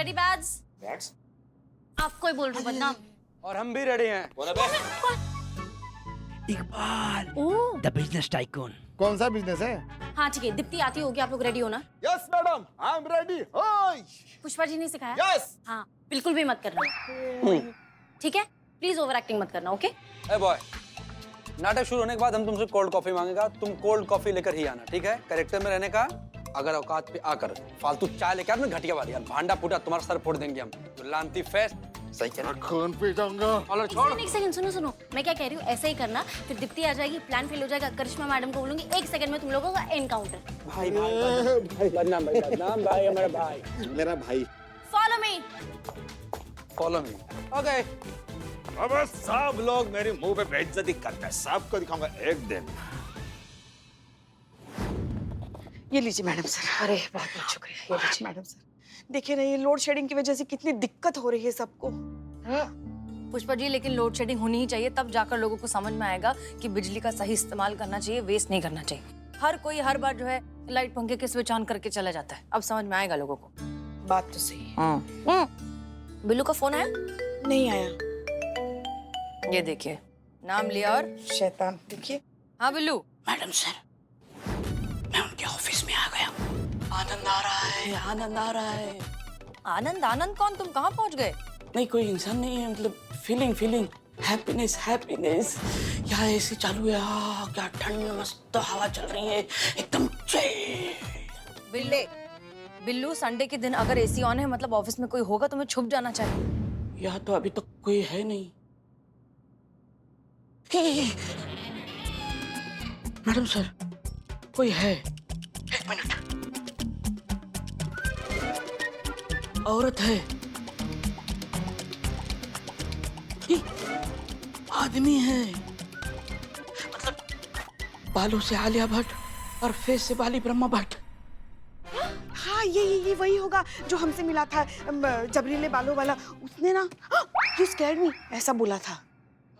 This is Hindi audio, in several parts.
Ready beds? बैड्स? आपको ही बोल रही हूँ बदनाम। और हम भी रेडी हैं। कौन है बे? इकबाल, ओह, द बिजनेस टाइकून। कौन सा बिजनेस है? हाँ ठीक है, दीप्ति आती होगी, आप लोग रेडी हो ना? Yes madam, I am ready. Hi. Pushpa ji ने सिखाया? यस। हाँ, बिल्कुल भी मत करना। ठीक है, प्लीज ओवर एक्टिंग मत करना, ओके? ए बॉय, नाटक शुरू होने के बाद हम तुमसे कोल्ड कॉफी मांगेगा, तुम कोल्ड कॉफी लेकर ही आना, ठीक है? कैरेक्टर में रहने का, अगर औकात पे आकर फालतू चाय लेके आना घटिया वाली, यार भांडा फूटा तुम्हारा सर फोड़ देंगे हम। तो लांती फेस्ट सही कह रहा खून पी जाऊंगा। और छोड़। एक सेकंड सुनो, मैं क्या कह रही हूँ, ऐसे ही करना, फिर दीप्ति आ जाएगी, प्लान फेल हो जाएगा, करिश्मा मैडम को बोलूंगी, 1 सेकंड में तुम लोगों का एनकाउंटर। भाई बदनाम भाई हमारा भाई। मेरा भाई। Follow me. ओके। अब सब लोग मेरे मुंह पे बेइज्जती करते हैं, सबको दिखाऊंगा एक दिन। ये लीजिए मैडम सर। अरे बहुत बहुत शुक्रिया। ये लीजिए मैडम सर। देखिए ना, ये लोड शेडिंग की वजह से कितनी दिक्कत हो रही है सबको। पुष्पा जी, लेकिन लोड शेडिंग होनी ही चाहिए, तब जाकर लोगों को समझ में आएगा कि बिजली का सही इस्तेमाल करना चाहिए, वेस्ट नहीं करना चाहिए। हर कोई हर बार जो है लाइट पंखे के स्विच ऑन करके चला जाता है। अब समझ में आएगा लोगों को। बात तो सही है। बिल्लू का फोन आया? नहीं आया। ये देखिए, नाम लिया और शैतान। देखिए। हाँ बिल्लू। मैडम सर, मैं उनके ऑफिस में आ गया। आनंद आ रहा है, आनंद आ रहा है। आनंद? आनंद कौन? तुम कहाँ पहुँच गए? नहीं, कोई इंसान नहीं है, मतलब फीलिंग हैप्पीनेस। यहाँ एसी चालू है। क्या ठंड, मस्त हवा चल रही है, एकदम चिल। बिल्लू, संडे के दिन अगर एसी ऑन है मतलब ऑफिस में कोई होगा, तुम्हें छुप जाना चाहिए। यहाँ तो अभी तक कोई है नहीं। मैडम सर, कोई है। 1 मिनट। औरत है। आदमी है, मतलब बालों से आलिया भट्ट और फेस से बाली ब्रह्मा भट्ट। हाँ, ये वही होगा जो हमसे मिला था, जबरीले बालों वाला। उसने ना यू स्कैर्ड मी ऐसा बोला था।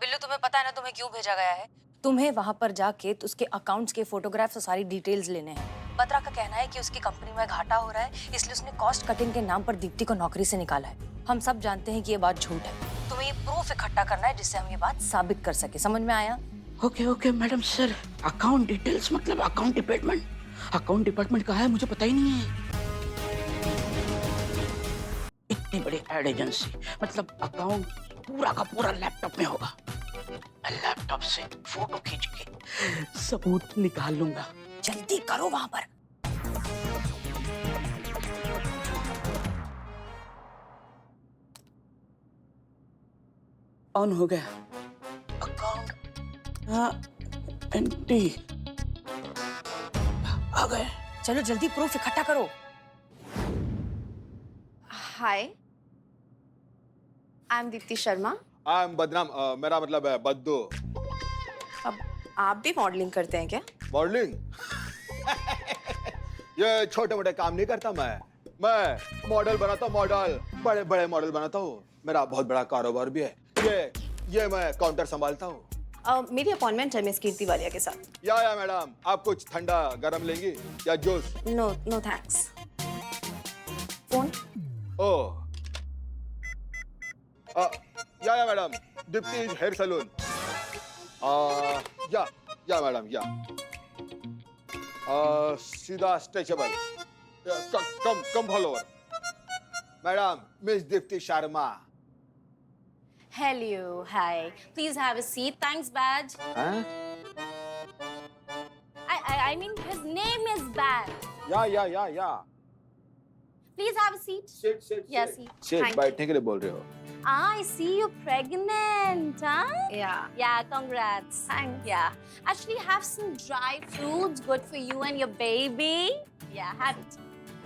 बिल्लू, तुम्हें पता है ना तुम्हें क्यों भेजा गया है? तुम्हें वहां पर जाके तो उसके अकाउंट्स के फोटोग्राफ्स और सारी डिटेल्स लेने हैं। पत्रा का कहना है कि उसकी कंपनी में घाटा हो रहा है, इसलिए उसने कॉस्ट कटिंग के नाम पर दीप्ति को नौकरी से निकाला है। हम सब जानते हैं कि ये बात झूठ है। तुम्हें ये प्रूफ इकट्ठा करना है जिससे हम ये बात साबित कर सके। समझ में आया? Okay madam sir. Account details मतलब अकाउंट डिपार्टमेंट। अकाउंट डिपार्टमेंट कहाँ है मुझे पता ही नहीं है। इतनी बड़ी एड एजेंसी, मतलब अकाउंट पूरा का पूरा लैपटॉप में होगा। मैं लैपटॉप से फोटो खींच के सबूत निकाल लूंगा। जल्दी करो वहां पर। ऑन हो गया अकाउंट। हाँ, एंटी आ गए। चलो जल्दी प्रूफ इकट्ठा करो। Hi, I am Deepti Sharma. I am बदनाम, मेरा मतलब है बद्दू। अब आप भी मॉडलिंग करते हैं क्या? मॉडलिंग? ये छोटे मोटे काम नहीं करता मैं मॉडल बनाता हूँ, मॉडल बड़े बड़े मॉडल बनाता हूँ। मेरा बहुत बड़ा कारोबार भी है। ये मैं काउंटर संभालता हूँ। मेरी अपॉइंटमेंट है मिस कीर्ति वालिया के साथ। या मैडम, आप कुछ ठंडा गरम लेंगी या जूस? No thanks. कौन? ओह, या मैडम, दीप्ति हेयर सलून। या मैडम, या सीधा stretchable, come follower. Madam, miss Deepti Sharma. Hello, hi. Please have a seat. Thanks, Badge. I mean, his name is Badge. या Please have a seat. Sit. Yeah, seat. Sit, बैठने के लिए बोल रहे हो? I see you're pregnant, huh? Yeah, congrats. Thanks. Yeah. Actually, have some dry fruits, good for you and your baby. Yeah, have it.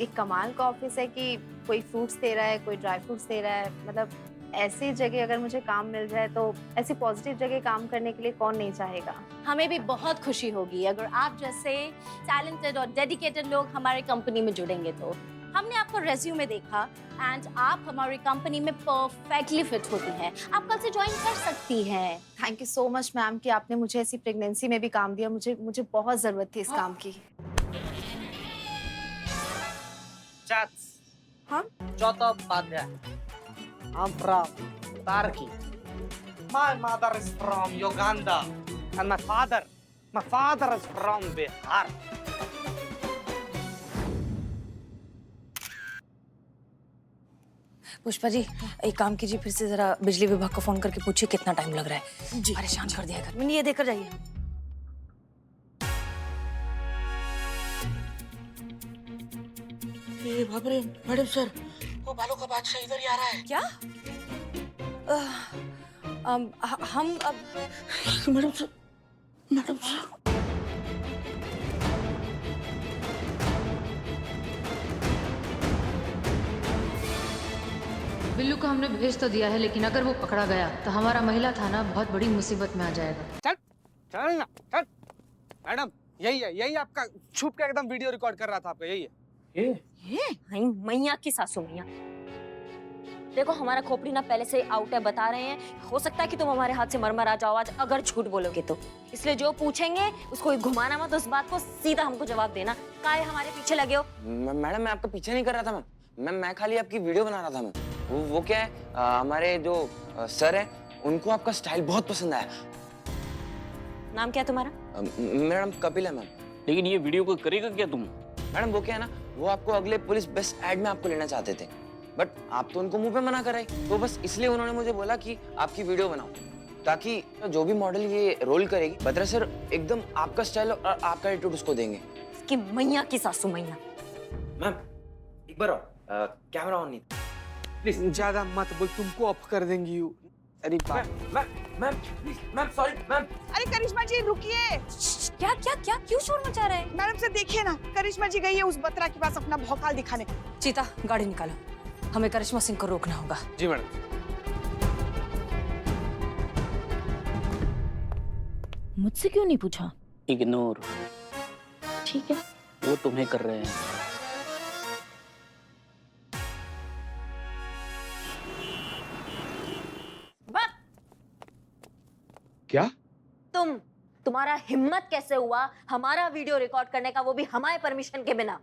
एक कमाल का ऑफिस है कि कोई फ्रूट्स दे रहा है, कोई ड्राई फ्रूट्स दे रहा है। मतलब ऐसी जगह अगर मुझे काम मिल जाए तो ऐसी पॉजिटिव जगह काम करने के लिए कौन नहीं चाहेगा। हमें भी बहुत खुशी होगी अगर आप जैसे टैलेंटेड और डेडिकेटेड लोग हमारे कंपनी में जुड़ेंगे तो। हमने आपको रेज्यूमे देखा एंड आप हमारी कंपनी में परफेक्टली फिट होती हैं। आप कल से ज्वाइन कर सकती हैं। Thank you so much ma'am कि आपने मुझे ऐसी प्रेगनेंसी में भी काम दिया। मुझे बहुत जरूरत थी इस काम की। हाँ? चौथा Upadhyay. I'm from Turkey. My mother is from Uganda. And my father is from Bihar. Pushpa ji एक काम कीजिए, फिर से जरा बिजली विभाग को फोन करके पूछिए कितना टाइम लग रहा है. जी. परेशान कर दिया घर में. ये देकर जाइए. ये बाप रे मैडम सर, वो बालों का बादशाह इधर ही आ रहा है. क्या? हम अब madam sir, madam sir. Billu को हमने भेज तो दिया है, लेकिन अगर वो पकड़ा गया तो हमारा महिला थाना बहुत बड़ी मुसीबत में आ जाएगा. चल ना, चल. मैडम, यही आपका छुप के एकदम वीडियो रिकॉर्ड कर रहा था आपका, यही है. ये मैया की सासू मैया. देखो हमारा खोपड़ी ना पहले से आउट है, बता रहे हैं. हो सकता है कि तुम हमारे हाथ से मरमर आ जाओ आज अगर झूठ बोलोगे तो. इसलिए जो पूछेंगे उसको घुमाना मत, उस बात को सीधा हमको जवाब देना. काहे हमारे पीछे लगे हो? मैडम मैं आपका पीछे नहीं कर रहा था मैम. मैं खाली आपकी वीडियो बना रहा था मैम. वो क्या है, हमारे जो सर है उनको आपका स्टाइल बहुत पसंद आया. नाम क्या है तुम्हारा? मैडम कपिल है मैम. लेकिन ये वीडियो को करेगा क्या तुम? मैडम वो क्या है ना, वो आपको अगले पुलिस बेस्ट एड में आपको लेना चाहते थे, बट आप तो उनको मुंह पे मना कराई. तो बस इसलिए उन्होंने मुझे बोला कि आपकी वीडियो बनाओ, ताकि जो भी मॉडल ये रोल करेगी बद्रा सर एकदम आपका स्टाइल और आपका एटीट्यूड उसको देंगे. कि मैया की सासू मैया. मैम एक बार कैमरा ऑन नहीं. प्लीज ज्यादा मत बोल, तुमको ऑफ कर देंगी. अरे मैम सॉरी मैम. अरे करिश्मा जी रुकिए. क्या क्या क्या क्यों शोर मचा रहे हैं? मैडम से देखिए ना, करिश्मा जी गई है उस बत्रा के पास अपना भौकाल दिखाने. चीता गाड़ी निकालो, हमें करिश्मा सिंह को रोकना होगा. जी मैडम. मुझसे क्यों नहीं पूछा? इग्नोर. ठीक है. वो तुम्हें कर रहे हैं. क्या? तुम्हारा हिम्मत कैसे हुआ हमारा वीडियो रिकॉर्ड करने का, वो भी हमारे परमिशन के बिना?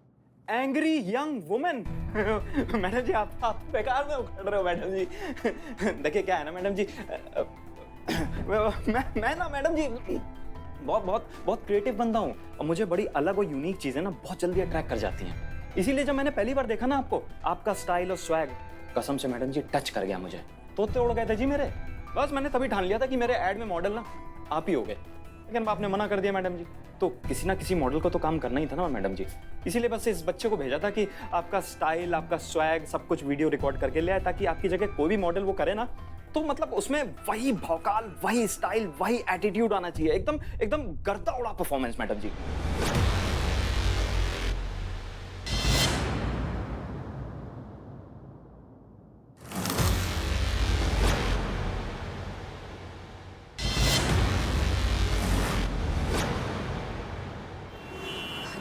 Angry young women. मैडम जी आप बेकार में उखड़ रहे हो मैडम जी. देखिए क्या है ना मैडम जी, मैं ना मैडम जी बहुत क्रिएटिव बंदा हूँ, और मुझे बड़ी अलग और यूनिक चीजें ना बहुत जल्दी अट्रैक्ट कर जाती हैं. इसीलिए जब मैंने पहली बार देखा ना आपको, आपका स्टाइल और स्वैग कसम से मैडम जी टच कर गया मुझे. तोते उड़ गए थे जी मेरे. बस मैंने तभी ठान लिया था कि मेरे एड में मॉडल ना आप ही हो गए. लेकिन आपने मना कर दिया मैडम जी. तो किसी ना किसी मॉडल को तो काम करना ही था ना मैडम जी. इसीलिए बस इस बच्चे को भेजा था कि आपका स्टाइल, आपका स्वैग सब कुछ वीडियो रिकॉर्ड करके ले आए, ताकि आपकी जगह कोई भी मॉडल वो करे ना तो मतलब उसमें वही भौकाल, वही स्टाइल, वही एटीट्यूड आना चाहिए. एकदम गर्दा उड़ा परफॉर्मेंस मैडम जी.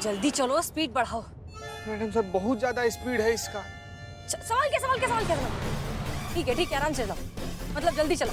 जल्दी चलो, स्पीड बढ़ाओ. मैडम सर बहुत ज्यादा स्पीड है इसका. सवाल क्या? ठीक है आराम से जाओ, मतलब जल्दी चलो.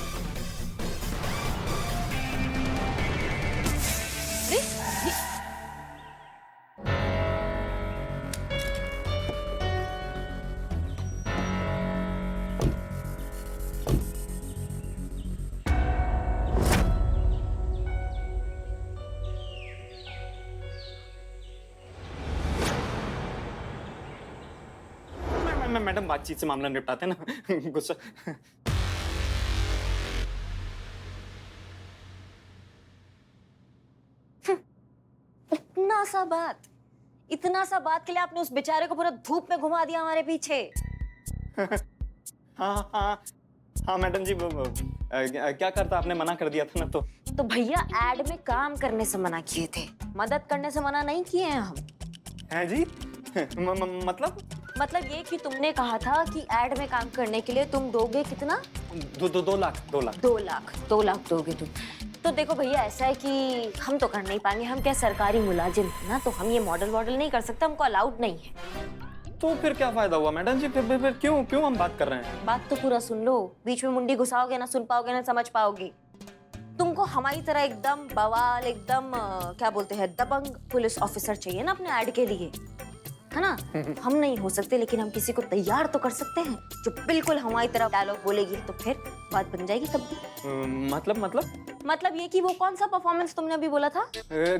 अरे मैडम बातचीत से मामला निपटाते हैं ना. गुस्सा. इतना सा बात के लिए आपने उस बेचारे को पूरा धूप में घुमा दिया हमारे पीछे. हाँ मैडम जी, क्या करता, आपने मना कर दिया था ना. तो भैया एड में काम करने से मना किए थे, मदद करने से मना नहीं किए हैं हम. हैं जी? मतलब ये कि तुमने कहा था कि एड में काम करने के लिए तुम दोगे कितना? 2 लाख. 2 लाख दोगे तुम. तो देखो भैया, ऐसा है कि हम तो कर नहीं पाएंगे. हम क्या सरकारी मुलाजिम है ना, तो हम ये मॉडल नहीं कर सकते, हमको अलाउड नहीं है. तो फिर क्या फायदा हुआ मैडम जी? फिर क्यों हम बात कर रहे हैं? बात तो पूरा सुन लो. बीच में मुंडी घुसाओगे ना सुन पाओगे ना समझ पाओगे. तुमको हमारी तरह एकदम बवाल, एकदम क्या बोलते हैं, दबंग पुलिस ऑफिसर चाहिए ना अपने ऐड के लिए, देखा ना, हम नहीं हो सकते लेकिन हम किसी को तैयार तो कर सकते हैं जो बिल्कुल हमारी तरह डायलॉग बोलेगी, तो फिर बात बन जाएगी कब भी। मतलब ये कि वो कौन सा परफॉर्मेंस तुमने अभी बोला था?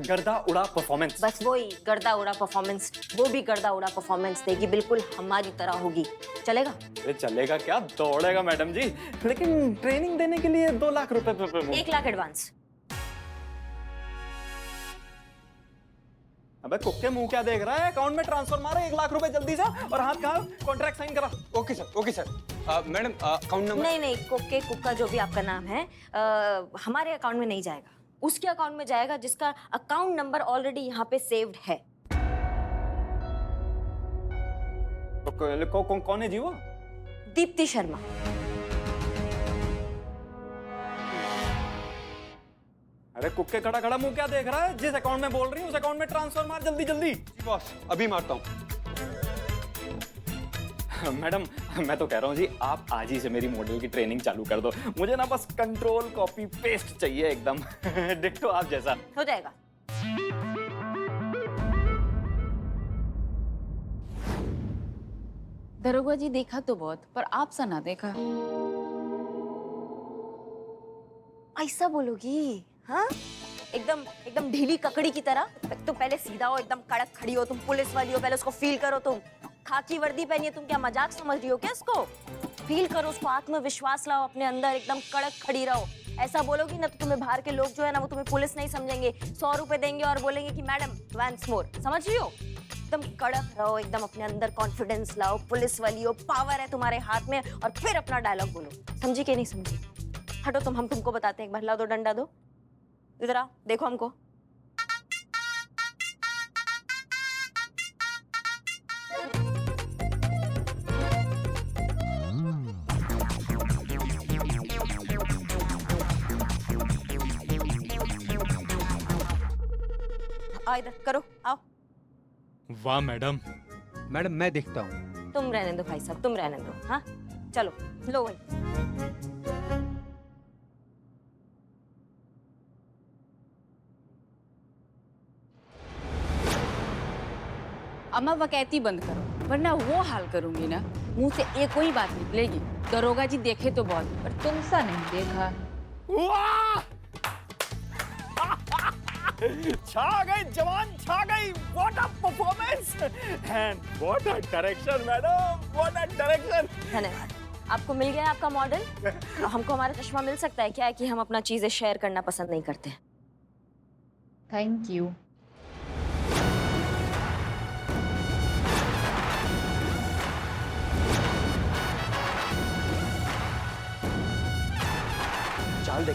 गर्दा उड़ा परफॉर्मेंस। बस वही गर्दा उड़ा परफॉर्मेंस, वो भी गर्दा उड़ा परफॉर्मेंस देगी, बिल्कुल हमारी तरह होगी। चलेगा? अरे चलेगा क्या, दौड़ेगा मैडम जी, लेकिन ट्रेनिंग देने के लिए 2 लाख रुपए 1 लाख एडवांस। अबे कुक्के मुंह क्या देख रहा है, अकाउंट में ट्रांसफर मारो 1 लाख रुपए जल्दी से, और हाथ कहाँ, कॉन्ट्रैक्ट साइन करा। Okay sir madam account number. नहीं, कुक्के कुक्का जो भी आपका नाम है, हमारे अकाउंट में नहीं जाएगा, उसके अकाउंट में जाएगा जिसका अकाउंट नंबर ऑलरेडी यहाँ पे सेव्ड है। तो कौन है जी वो? दीप्ति शर्मा। अरे कुक्के खड़ा खड़ा मुंह क्या देख रहा है, जिस अकाउंट में बोल रही हूँ उस अकाउंट में ट्रांसफर मार जल्दी जल्दी। जी बॉस, अभी मारता हूँ। मैडम मैं तो कह रहा हूँ जी, आप आज ही से मेरी मॉडल की ट्रेनिंग चालू कर दो, मुझे ना बस कंट्रोल कॉपी पेस्ट चाहिए एकदम डिट्टो आप जैसा। हो जाएगा। दरोगा जी देखा तो बहुत, पर आप सा ना देखा। ऐसा बोलोगी? हाँ, एकदम ढीली ककड़ी की तरह। तुम पहले सीधा हो, एकदम कड़क खड़ी हो, तुम पुलिस वाली हो, पहले उसको फील करो। तुम खाकी वर्दी पहनी है, तुम क्या मजाक समझ रही हो क्या इसको? फील करो उसको, आत्मविश्वास लाओ अपने अंदर, एकदम कड़क खड़ी रहो। ऐसा बोलोगी ना तो तुम्हें बाहर के लोग जो है ना, वो तुम्हें पुलिस नहीं समझेंगे, 100 रुपए देंगे और बोलेंगे कि मैडम वंस मोर। समझ रही हो? एकदम कड़क रहो, एकदम अपने अंदर कॉन्फिडेंस लाओ, पुलिस वाली हो, पावर है तुम्हारे हाथ में, और फिर अपना डायलॉग बोलो। समझी कि नहीं समझी? हटो तुम, हम तुमको बताते हैं। एक बार ला दो डंडा, दो इधर आओ, देखो हमको। आओ इधर करो, आओ। वाह मैडम। मैडम मैं देखता हूँ। तुम रहने दो भाई साहब, तुम रहने दो। हाँ चलो, लो भाई। अम्मा वकैती बंद करो, वरना वो हाल करूंगी ना, मुंह से एक कोई बात निकलेगी। दरोगा जी देखे तो बहुत, पर तुम सा नहीं देखा। छा गई जवान, छा गई। What a performance and what a direction madam, what a direction. धन्यवाद। आपको मिल गया आपका मॉडल? हमको हमारा चश्मा मिल सकता है क्या? है कि हम अपना चीजें शेयर करना पसंद नहीं करते। Thank you.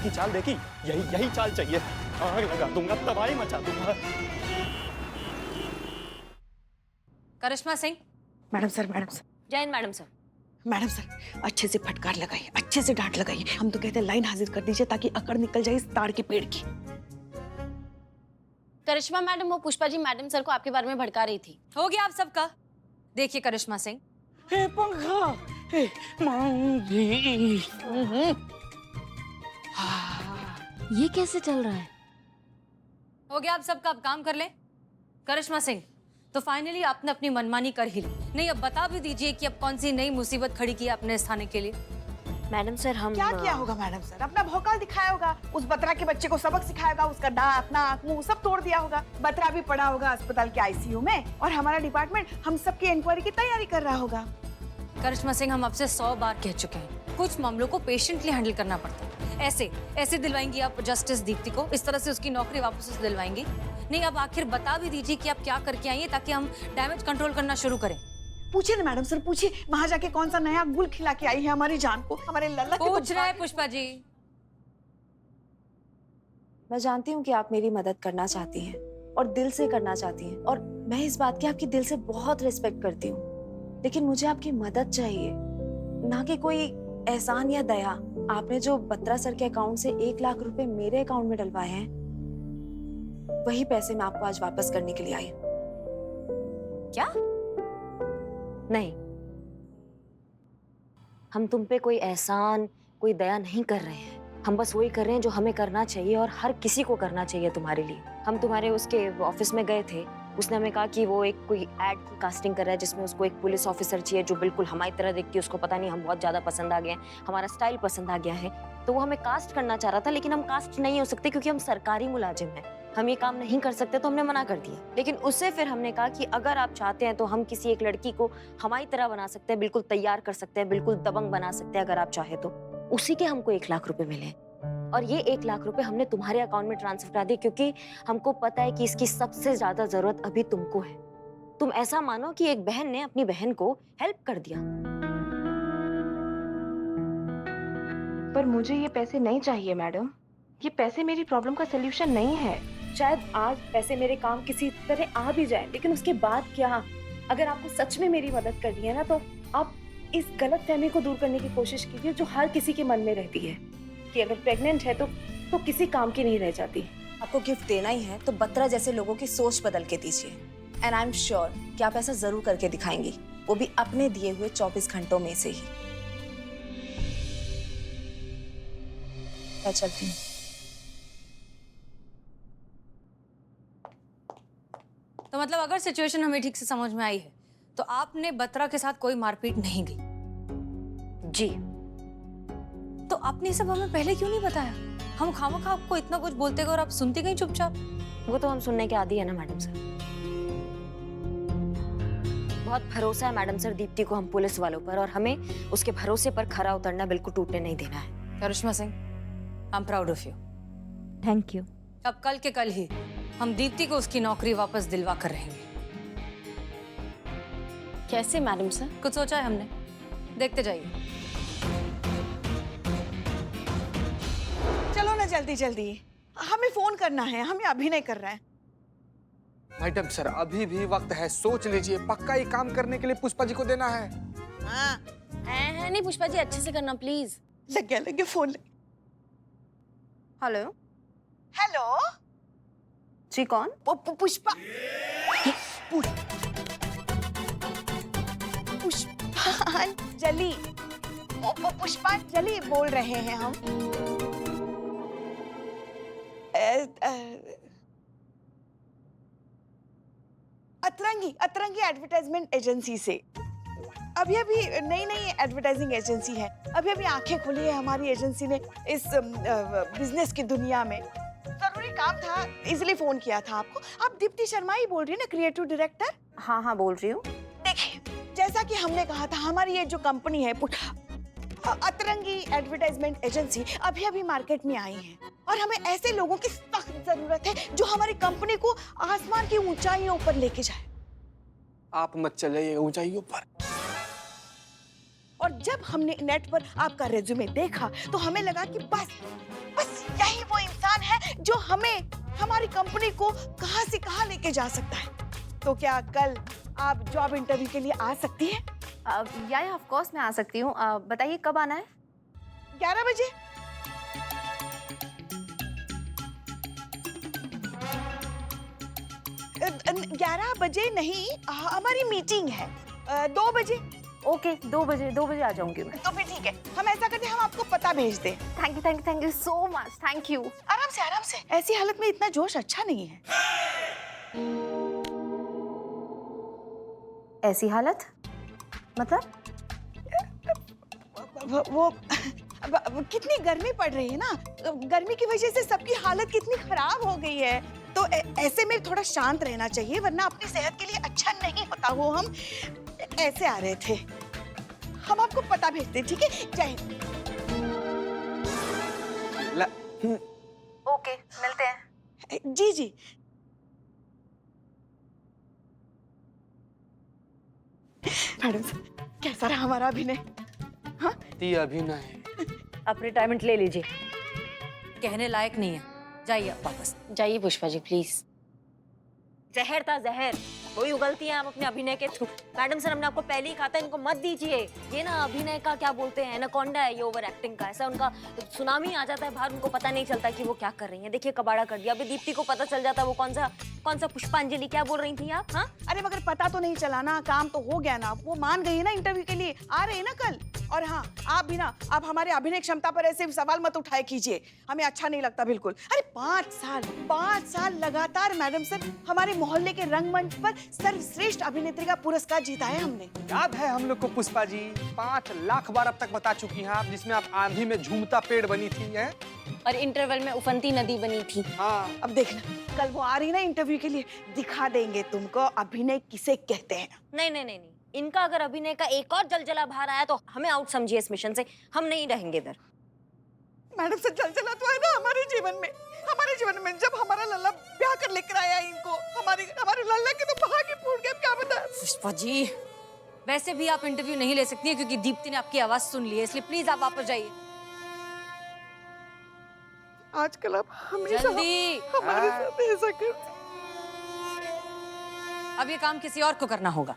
चाल देखी, यही चाल चाहिए। आग लगा दूंगा, तबाही मचा दूंगा। Karishma Singh. Madam sir, Jain madam sir. Madam sir, अच्छे से फटकार लगाइए, अच्छे से डांट लगाइए। हम तो कहते हैं लाइन हाजिर कर दीजिए ताकि अकड़ निकल जाए इस ताड़ के पेड़ की। करिश्मा मैडम, वो पुष्पा जी मैडम सर को आपके बारे में भड़का रही थी। हो गया आप सबका? देखिए करिश्मा सिंह, पंखा ये कैसे चल रहा है? हो गया आप सबका, अब काम कर ले। करिश्मा सिंह, तो फाइनली आपने अपनी मनमानी कर ही ली। नहीं, अब बता भी दीजिए कि अब कौन सी नई मुसीबत खड़ी की अपने इस थाने के लिए। मैडम सर, हम क्या किया होगा मैडम सर? अपना भौकाल दिखाया होगा, उस बत्रा के बच्चे को सबक सिखाया होगा, उसका दांत नाक मुंह सब तोड़ दिया होगा। बत्रा भी पड़ा होगा अस्पताल के आईसीयू में, और हमारा डिपार्टमेंट हम सबकी इंक्वायरी की तैयारी कर रहा होगा। करिश्मा सिंह, हम आपसे 100 बार कह चुके हैं, कुछ मामलों को पेशेंटली हैंडल करना पड़ता है। ऐसे दिलवाएंगी आप जस्टिस दीप्ति को? इस तरह से उसकी नौकरी वापस से दिलवाएंगी? नहीं, अब आखिर बता भी दीजिए कि आप क्या करके आई हैं ताकि हम डैमेज कंट्रोल करना शुरू करें। पूछिए ना मैडम सर, पूछिए वहाँ जाके कौन सा नया गुल खिला के आई है हमारी जान को, हमारे लल्ला के। पूछ रहा है पुष्पा जी। मैं जानती हूँ कि आप मेरी मदद करना चाहती हैं और दिल से करना चाहती हैं, और मैं इस बात की आपकी दिल से बहुत रिस्पेक्ट करती हूँ, लेकिन मुझे आपकी मदद चाहिए, ना कि कोई एहसान या दया। आपने जो बत्रा सर के अकाउंट से 1 लाख रुपए मेरे अकाउंट में डलवाए हैं, वही पैसे मैं आपको आज वापस करने के लिए आई हूँ। क्या? नहीं, हम तुम पे कोई एहसान, कोई दया नहीं कर रहे हैं। हम बस वही कर रहे हैं जो हमें करना चाहिए और हर किसी को करना चाहिए तुम्हारे लिए। हम तुम्हारे उसके ऑफिस में गए थे उसने हमें कहा कि वो एक कोई एड की कास्टिंग कर रहा है जिसमें उसको एक पुलिस ऑफिसर चाहिए जो बिल्कुल हमारी तरह दिखती है। उसको पता नहीं हम बहुत ज्यादा पसंद आ गए हैं, हमारा स्टाइल पसंद आ गया है, तो वो हमें कास्ट करना चाह रहा था। लेकिन हम कास्ट नहीं हो सकते क्योंकि हम सरकारी मुलाजिम हैं, हम ये काम नहीं कर सकते, तो हमने मना कर दिया। लेकिन उससे फिर हमने कहा कि अगर आप चाहते हैं तो हम किसी एक लड़की को हमारी तरह बना सकते हैं, बिल्कुल तैयार कर सकते हैं, बिल्कुल दबंग बना सकते हैं अगर आप चाहे तो। उसी के हमको 1 लाख रुपए मिले और ये 1 लाख रुपए हमने तुम्हारे अकाउंट में ट्रांसफर करा दिए क्योंकि हमको पता है कि इसकी सबसे ज्यादा जरूरत अभी तुमको है। तुम ऐसा मानो कि एक बहन ने अपनी बहन को हेल्प कर दिया। पर मुझे ये पैसे नहीं चाहिए मैडम, ये पैसे मेरी प्रॉब्लम का सलूशन नहीं है। शायद आज पैसे मेरे काम किसी तरह आ भी जाए, लेकिन उसके बाद क्या? अगर आपको सच में मेरी मदद करनी है ना, तो आप इस गलतफहमी को दूर करने की कोशिश कीजिए जो हर किसी के मन में रहती है कि अगर प्रेग्नेंट है तो किसी काम की नहीं रह जाती। आपको गिफ्ट देना ही है तो बत्रा जैसे लोगों की सोच बदल के दीजिए। एंड आई एम श्योर कि आप ऐसा जरूर करके दिखाएंगी, वो भी अपने दिए हुए 24 घंटों में से ही। मैं चलती हूँ। तो मतलब अगर सिचुएशन हमें ठीक से समझ में आई है तो आपने बत्रा के साथ कोई मारपीट नहीं की? जी। तो आपने ये सब हमें पहले क्यों नहीं बताया? हम खामखा आपको इतना कुछ बोलते गए और आप सुनते गई चुपचाप। वो तो हम सुनने के आदी है ना मैडम सर। बहुत भरोसा है मैडम सर दीप्ति को हम पुलिस वालों पर, और हमें उसके भरोसे पर खरा उतरना बिल्कुल टूटने नहीं देना है। Karishma Singh, I am proud of you. Thank you. अब कल के कल ही हम दीप्ति को उसकी नौकरी वापस दिलवा कर रहेंगे। कैसे मैडम सर? कुछ सोचा है हमने, देखते जाइए। चलो ना जल्दी जल्दी, हमें फोन करना है, हमें अभिनय कर रहा है। मैडम सर अभी भी वक्त है, सोच लीजिए, पक्का ये काम करने के लिए पुष्पा जी को देना है। हाँ है नहीं पुष्पा जी, अच्छे से करना प्लीज। लग गया फोन। हेलो हेलो जी कौन? पुष्पा पुष्पांजलि, पुष्पांजलि बोल रहे हैं हम। अतरंगी एडवर्टाइजमेंट एजेंसी से। अभी नई एडवर्टाइजिंग एजेंसी है, अभी आंखें खुली है हमारी एजेंसी ने इस बिजनेस की दुनिया में। जरूरी काम था इसलिए फोन किया था आपको। आप दीप्ति शर्मा ही बोल रही हैं ना, क्रिएटिव डायरेक्टर? हाँ बोल रही हूँ। देखिए, जैसा कि हमने कहा था, हमारी ये जो कंपनी है अतरंगी एडवर्टाइजमेंट एजेंसी अभी मार्केट में आई है और हमें ऐसे लोगों की सख्त जरूरत है जो हमारी कंपनी को आसमान की ऊंचाइयों पर लेके जाए। आप मत चलिए ऊंचाइयों पर। और जब हमने नेट पर आपका रेज्यूमे देखा तो हमें लगा कि बस यही वो इंसान है जो हमें हमारी कंपनी को कहां से कहां लेके जा सकता है। तो क्या कल आप जॉब इंटरव्यू के लिए आ सकती हैं? या ऑफ कोर्स मैं आ सकती हूँ। बताइए कब आना है? 11 बजे। अ, 11 बजे नहीं, हमारी मीटिंग है 2 बजे। ओके 2 बजे आ जाऊंगी मैं। तो फिर ठीक है, हम ऐसा करते हैं, हम आपको पता भेज दें। Thank you so much. Thank you. आराम से। ऐसी हालत में इतना जोश अच्छा नहीं है। ऐसी हालत मतलब? वो कितनी गर्मी पड़ रही है ना, गर्मी की वजह से सबकी हालत कितनी खराब हो गई है। तो ऐसे में थोड़ा शांत रहना चाहिए, वरना अपनी सेहत के लिए अच्छा नहीं होता। वो हम ऐसे आ रहे थे, हम आपको पता भेजते, ठीक है? जय हिंद। ओके मिलते हैं। जी। मैडम कैसा रहा हमारा अभिनय? हाँ अभिनय अब रिटायरमेंट ले लीजिए, कहने लायक नहीं है। जाइए आप वापस जाइए पुष्पा जी प्लीज। जहर था जहर, वही उगलती हैं आप अपने अभिनय के थ्रू। मैडम सर हमने आपको पहले ही कहा था इनको मत दीजिए। ये ना अभिनय का क्या बोलते हैं, एनाकोंडा है ये ओवर एक्टिंग का। ऐसा उनका सुनामी आ जाता है बाहर, उनको पता नहीं चलता कि वो क्या कर रही हैं। देखिए कबाड़ा कर दिया। अभी दीप्ति को पता चल जाता वो कौन सा पुष्पांजलि क्या बोल रही थी आप? हाँ अरे मगर पता तो नहीं चला ना, काम तो हो गया ना। वो मान गई है ना इंटरव्यू के लिए, आ रहे हैं ना कल। और हाँ, आप भी ना आप हमारे अभिनय क्षमता पर ऐसे सवाल मत उठाए कीजिए, हमें अच्छा नहीं लगता बिल्कुल। अरे 5 साल लगातार मैडम सर हमारे मोहल्ले के रंगमंच पर सर्वश्रेष्ठ अभिनेत्री का पुरस्कार जीता है हमने। याद है हम लोग को पुष्पा जी 5 लाख बार अब तक बता चुकी हैं आप, जिसमें आप आंधी में झूमता पेड़ बनी थी है और इंटरवल में उफनती नदी बनी थी। हाँ, अब देखना कल वो आ रही ना इंटरव्यू के लिए, दिखा देंगे तुमको अभिनय किसे कहते हैं। नहीं नहीं नहीं नहीं, इनका अगर अभिनय का एक और जलजला बाहर आया तो हमें आउट समझिए इस मिशन से, हम नहीं रहेंगे इधर। मैडम से जलजला तो है ना हमारे जीवन में जब हमारा लल्ला ब्याह कर लेकर आया इनको, हमारे लल्ला के तो भाग्य फूट गए, क्या बता। पुष्पा जी, वैसे भी आप इंटरव्यू नहीं ले सकती है क्योंकि दीप्ति ने आपकी आवाज सुन ली है, इसलिए प्लीज आप वापस जाइए आजकल आप हमेशा जल्दी। हमारे साथ ऐसा करते। अब ये काम किसी और को करना होगा।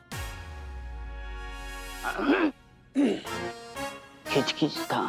खिच खिच था